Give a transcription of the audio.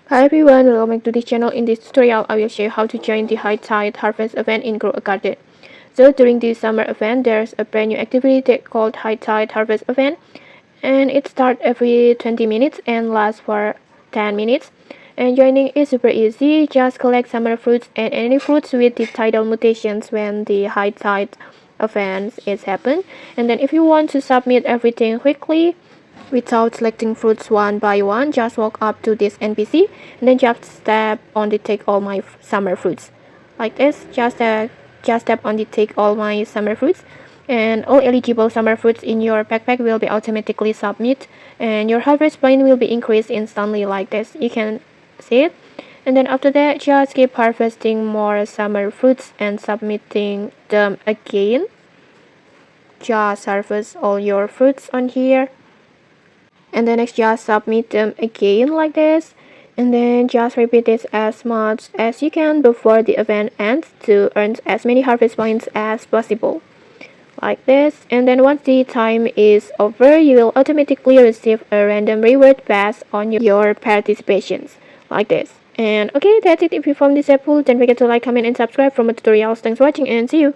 Hi everyone, welcome back to this channel. In this tutorial, I will show you how to join the High Tide Harvest event in Grow a Garden. So during this summer event, there's a brand new activity called High Tide Harvest event, and it starts every 20 minutes and lasts for 10 minutes. And joining is super easy. Just collect summer fruits and any fruits with the tidal mutations when the High Tide event is happen. And then if you want to submit everything quickly, without selecting fruits one by one, just walk up to this NPC and then just tap on the take all my summer fruits. Like this, just tap on the take all my summer fruits, and all eligible summer fruits in your backpack will be automatically submit, and your harvest point will be increased instantly like this. You can see it. And then after that, just keep harvesting more summer fruits and submitting them again. Just harvest all your fruits on here, and then next just submit them again like this, and then just repeat this as much as you can before the event ends to earn as many harvest points as possible like this. And then once the time is over, you will automatically receive a random reward based on your participations like this. And okay, that's it. If you found this helpful, don't forget to like, comment and subscribe for more tutorials. Thanks for watching and see you.